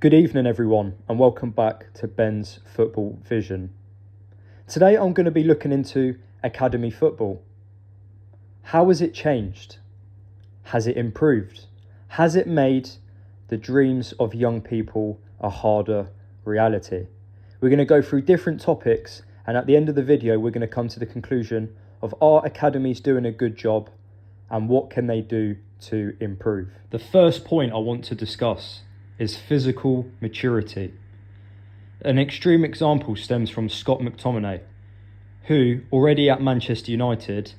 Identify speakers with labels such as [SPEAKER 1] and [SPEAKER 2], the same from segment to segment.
[SPEAKER 1] Good evening everyone and welcome back to Ben's Football Vision. Today I'm going to be looking into academy football. How has it changed? Has it improved? Has it made the dreams of young people a harder reality? We're going to go through different topics, and at the end of the video we're going to come to the conclusion of, are academies doing a good job and what can they do to improve? The first point I want to discuss is physical maturity. An extreme example stems from Scott McTominay, who already at Manchester United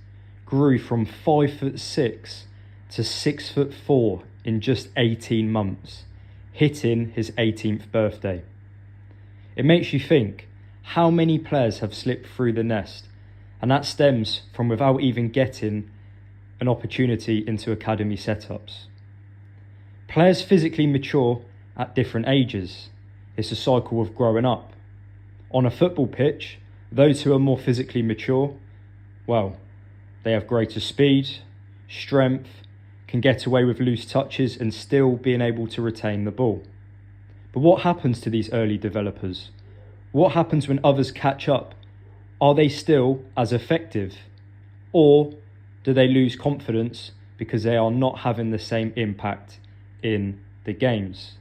[SPEAKER 1] grew from 5'6" to 6'4" in just 18 months, hitting his 18th birthday. It makes you think, how many players have slipped through the nest? And that stems from without even getting an opportunity into academy setups. Players physically mature at different ages. It's a cycle of growing up. On a football pitch, those who are more physically mature, well, they have greater speed, strength, can get away with loose touches and still being able to retain the ball. But what happens to these early developers? What happens when others catch up? Are they still as effective? Or do they lose confidence because they are not having the same impact in the games?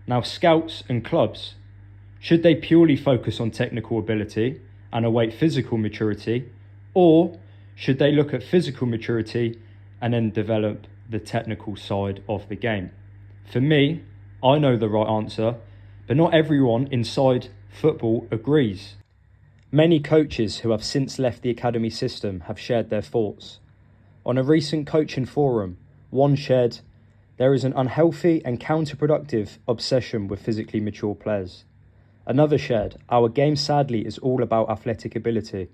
[SPEAKER 1] Now, scouts and clubs, should they purely focus on technical ability and await physical maturity, or should they look at physical maturity and then develop the technical side of the game? For me, I know the right answer, but not everyone inside football agrees. Many coaches who have since left the academy system have shared their thoughts. On a recent coaching forum, one shared, "There is an unhealthy and counterproductive obsession with physically mature players." Another shared, "Our game sadly is all about athletic ability,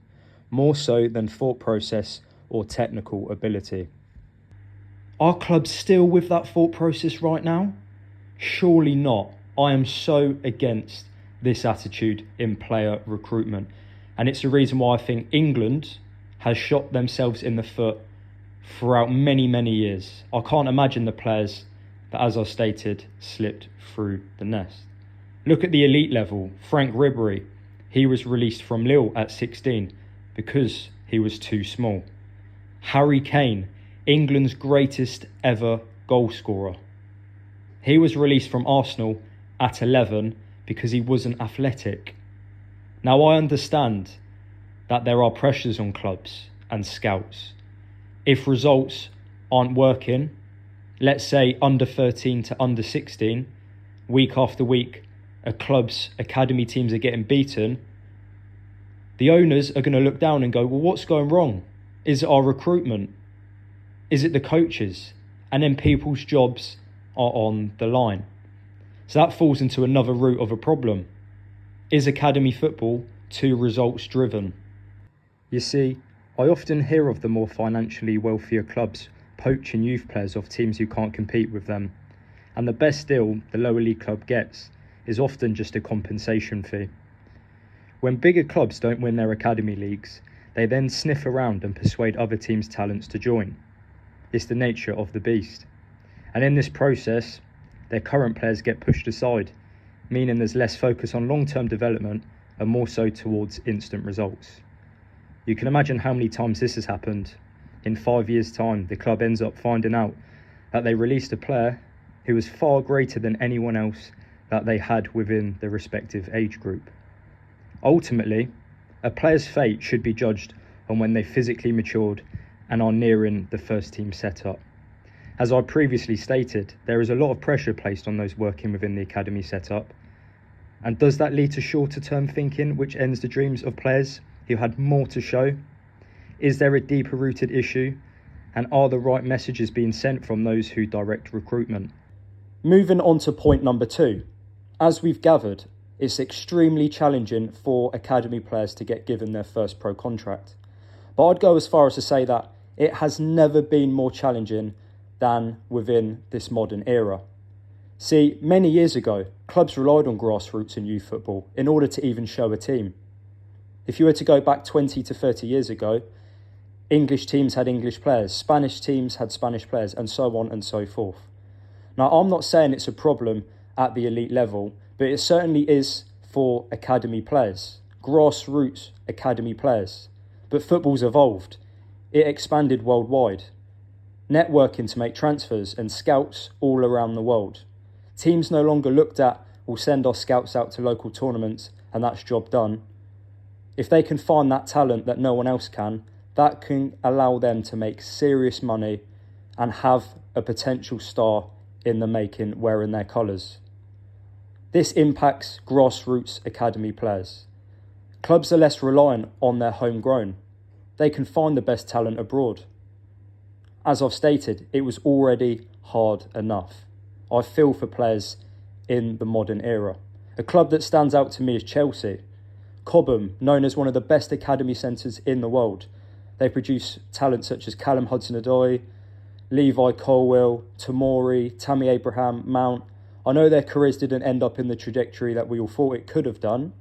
[SPEAKER 1] more so than thought process or technical ability." Are clubs still with that thought process right now? Surely not. I am so against this attitude in player recruitment. And it's the reason why I think England has shot themselves in the foot throughout many years. I can't imagine the players that, as I stated, slipped through the nest. Look at the elite level. Franck Ribéry, he was released from Lille at 16 because he was too small. Harry Kane, England's greatest ever goal scorer, he was released from Arsenal at 11 because he wasn't athletic. Now, I understand that there are pressures on clubs and scouts. If results aren't working, let's say under 13 to under 16, week after week, a club's academy teams are getting beaten, the owners are going to look down and go, well, what's going wrong? Is it our recruitment? Is it the coaches? And then people's jobs are on the line. So that falls into another root of a problem. Is academy football too results driven? You see, I often hear of the more financially wealthier clubs poaching youth players off teams who can't compete with them. And the best deal the lower league club gets is often just a compensation fee. When bigger clubs don't win their academy leagues, they then sniff around and persuade other teams' talents to join. It's the nature of the beast. And in this process, their current players get pushed aside, meaning there's less focus on long-term development and more so towards instant results. You can imagine how many times this has happened. In 5 years' time, the club ends up finding out that they released a player who was far greater than anyone else that they had within the respective age group. Ultimately, a player's fate should be judged on when they physically matured and are nearing the first team setup. As I previously stated, there is a lot of pressure placed on those working within the academy setup. And does that lead to shorter term thinking, which ends the dreams of players who had more to show? Is there a deeper rooted issue? And are the right messages being sent from those who direct recruitment? Moving on to point number 2. As we've gathered, it's extremely challenging for academy players to get given their first pro contract. But I'd go as far as to say that it has never been more challenging than within this modern era. See, many years ago, clubs relied on grassroots and youth football in order to even show a team. If you were to go back 20 to 30 years ago, English teams had English players, Spanish teams had Spanish players, and so on and so forth. Now, I'm not saying it's a problem at the elite level, but it certainly is for academy players, grassroots academy players. But football's evolved. It expanded worldwide. Networking to make transfers and scouts all around the world. Teams no longer looked at, we'll send our scouts out to local tournaments and that's job done. If they can find that talent that no one else can, that can allow them to make serious money and have a potential star in the making wearing their colours. This impacts grassroots academy players. Clubs are less reliant on their homegrown. They can find the best talent abroad. As I've stated, it was already hard enough. I feel for players in the modern era. A club that stands out to me is Chelsea. Cobham, known as one of the best academy centres in the world. They produce talent such as Callum Hudson-Odoi, Levi Colwill, Tomori, Tammy Abraham, Mount. I know their careers didn't end up in the trajectory that we all thought it could have done,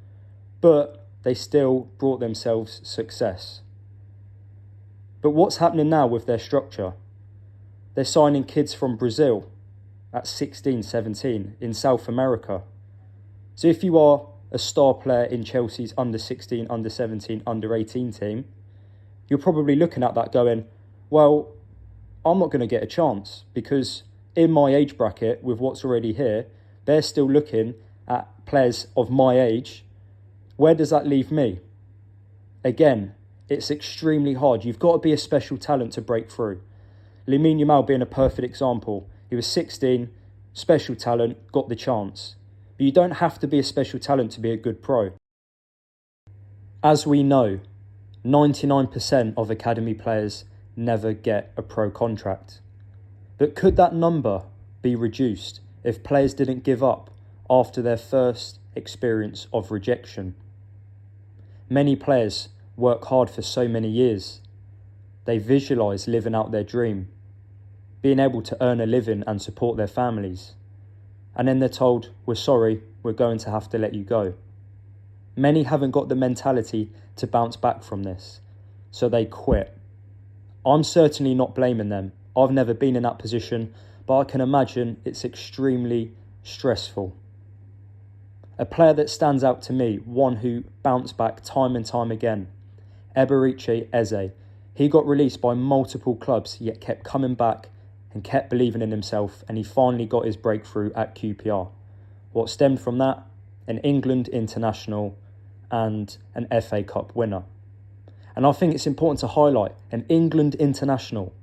[SPEAKER 1] but they still brought themselves success. But what's happening now with their structure? They're signing kids from Brazil at 16, 17 in South America. So if you are a star player in Chelsea's under 16, under 17, under 18 team, you're probably looking at that going, well, I'm not going to get a chance because in my age bracket with what's already here, they're still looking at players of my age. Where does that leave me? Again, it's extremely hard. You've got to be a special talent to break through. Lamine Yamal being a perfect example. He was 16, special talent, got the chance. But you don't have to be a special talent to be a good pro. As we know, 99% of academy players never get a pro contract. But could that number be reduced if players didn't give up after their first experience of rejection? Many players work hard for so many years. They visualise living out their dream, being able to earn a living and support their families. And then they're told, we're sorry, we're going to have to let you go. Many haven't got the mentality to bounce back from this, so they quit. I'm certainly not blaming them. I've never been in that position, but I can imagine it's extremely stressful. A player that stands out to me, one who bounced back time and time again, Eberechi Eze. He got released by multiple clubs, yet kept coming back and kept believing in himself, and he finally got his breakthrough at QPR. What stemmed from that? An England international and an FA Cup winner. And I think it's important to highlight an England international.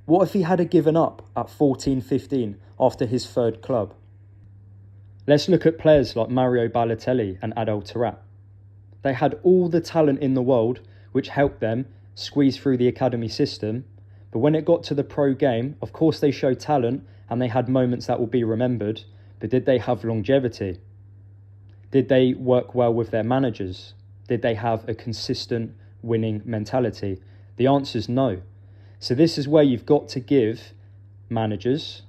[SPEAKER 1] What if he had given up at 14, 15 after his third club? Let's look at players like Mario Balotelli and Adel Taarabt. They had all the talent in the world, which helped them squeeze through the academy system. But when it got to the pro game, of course they showed talent and they had moments that will be remembered. But did they have longevity? Did they work well with their managers? Did they have a consistent winning mentality? The answer is no. So this is where you've got to give managers,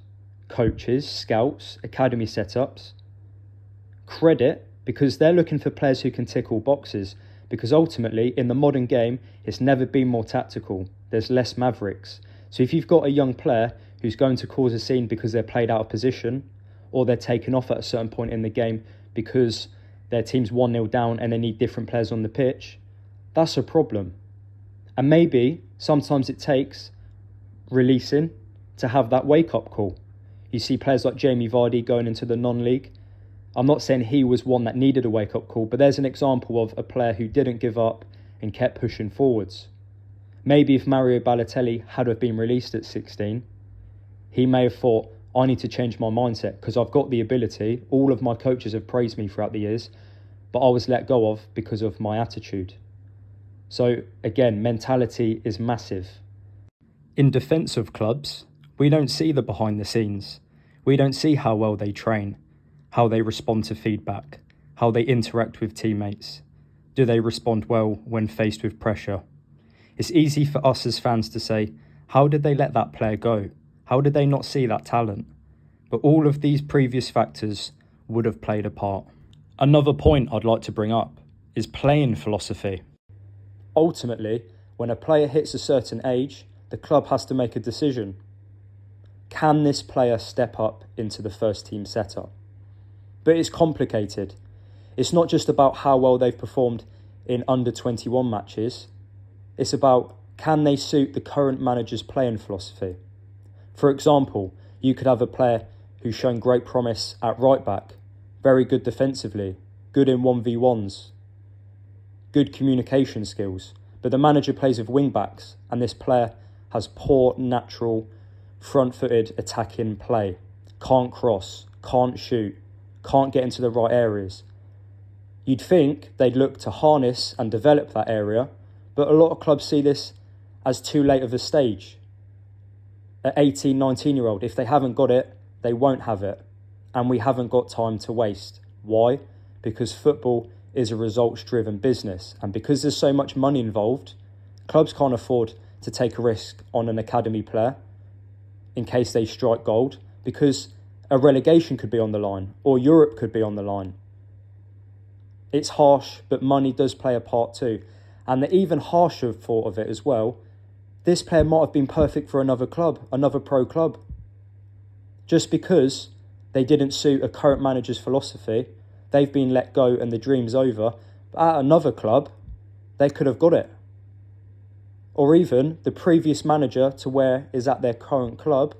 [SPEAKER 1] coaches, scouts, academy setups credit, because they're looking for players who can tick all boxes. Because ultimately, in the modern game, it's never been more tactical. There's less mavericks. So if you've got a young player who's going to cause a scene because they're played out of position, or they're taken off at a certain point in the game because their team's 1-0 down and they need different players on the pitch, that's a problem. And maybe sometimes it takes releasing to have that wake-up call. You see players like Jamie Vardy going into the non-league. I'm not saying he was one that needed a wake-up call, but there's an example of a player who didn't give up and kept pushing forwards. Maybe if Mario Balotelli had have been released at 16, he may have thought, I need to change my mindset because I've got the ability. All of my coaches have praised me throughout the years, but I was let go of because of my attitude. So again, mentality is massive. In defence of clubs, we don't see the behind the scenes. We don't see how well they train, how they respond to feedback, how they interact with teammates. Do they respond well when faced with pressure? It's easy for us as fans to say, how did they let that player go? How did they not see that talent? But all of these previous factors would have played a part. Another point I'd like to bring up is playing philosophy. Ultimately, when a player hits a certain age, the club has to make a decision. Can this player step up into the first team setup? But it's complicated. It's not just about how well they've performed in under 21 matches. It's about, can they suit the current manager's playing philosophy? For example, you could have a player who's shown great promise at right back, very good defensively, good in 1v1s, good communication skills, but the manager plays with wing backs and this player has poor natural front-footed attacking play, can't cross, can't shoot, can't get into the right areas. You'd think they'd look to harness and develop that area, but a lot of clubs see this as too late of a stage. At 18, 19-year-old, if they haven't got it, they won't have it. And we haven't got time to waste. Why? Because football is a results-driven business. And because there's so much money involved, clubs can't afford to take a risk on an academy player in case they strike gold, because a relegation could be on the line or Europe could be on the line. It's harsh, but money does play a part too. And the even harsher thought of it as well, this player might have been perfect for another club, another pro club. Just because they didn't suit a current manager's philosophy, they've been let go and the dream's over. But at another club, they could have got it. Or even the previous manager to where is at their current club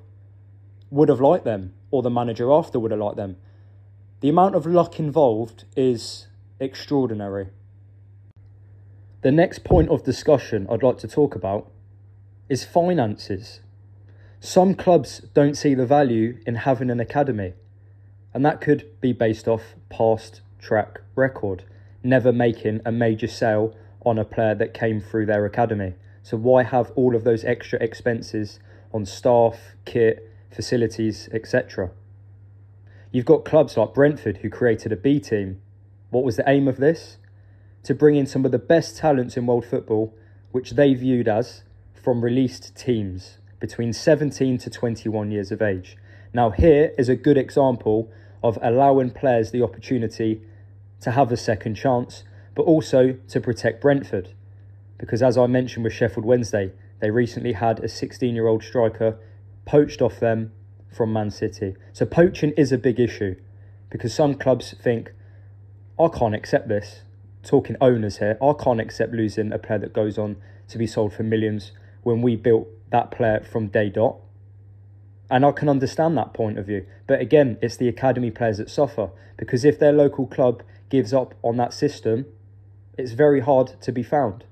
[SPEAKER 1] would have liked them, or the manager after would have liked them. The amount of luck involved is extraordinary. The next point of discussion I'd like to talk about is finances. Some clubs don't see the value in having an academy, and that could be based off past track record, never making a major sale on a player that came through their academy. So why have all of those extra expenses on staff, kit, facilities, etc.? You've got clubs like Brentford who created a B team. What was the aim of this? To bring in some of the best talents in world football, which they viewed as from released teams between 17 to 21 years of age. Now here is a good example of allowing players the opportunity to have a second chance, but also to protect Brentford. Because as I mentioned with Sheffield Wednesday, they recently had a 16-year-old striker poached off them from Man City. So poaching is a big issue because some clubs think, I can't accept this. Talking owners here, I can't accept losing a player that goes on to be sold for millions when we built that player from day dot. And I can understand that point of view. But again, it's the academy players that suffer, because if their local club gives up on that system, it's very hard to be found.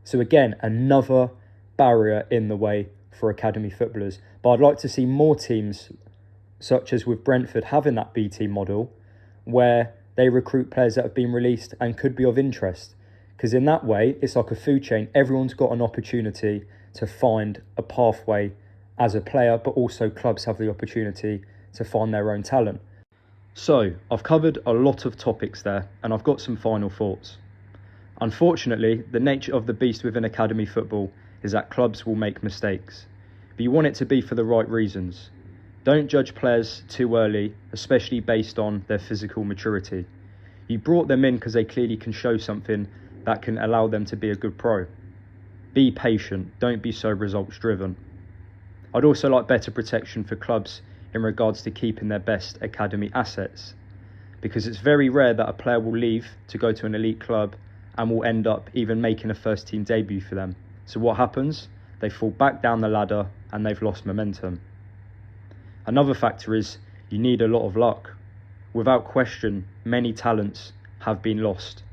[SPEAKER 1] So again, another barrier in the way for academy footballers. But I'd like to see more teams, such as with Brentford, having that B team model where they recruit players that have been released and could be of interest. Because in that way, it's like a food chain. Everyone's got an opportunity to find a pathway as a player, but also clubs have the opportunity to find their own talent. So, I've covered a lot of topics there, and I've got some final thoughts. Unfortunately, the nature of the beast within academy football is that clubs will make mistakes. But you want it to be for the right reasons. Don't judge players too early, especially based on their physical maturity. You brought them in because they clearly can show something that can allow them to be a good pro. Be patient, don't be so results driven. I'd also like better protection for clubs in regards to keeping their best academy assets, because it's very rare that a player will leave to go to an elite club and will end up even making a first team debut for them. So what happens? They fall back down the ladder and they've lost momentum. Another factor is you need a lot of luck. Without question, many talents have been lost.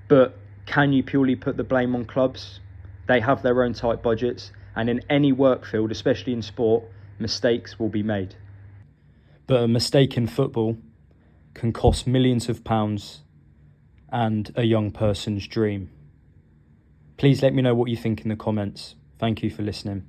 [SPEAKER 1] But can you purely put the blame on clubs? They have their own tight budgets, and in any work field, especially in sport, mistakes will be made. But a mistake in football can cost millions of pounds and a young person's dream. Please let me know what you think in the comments. Thank you for listening.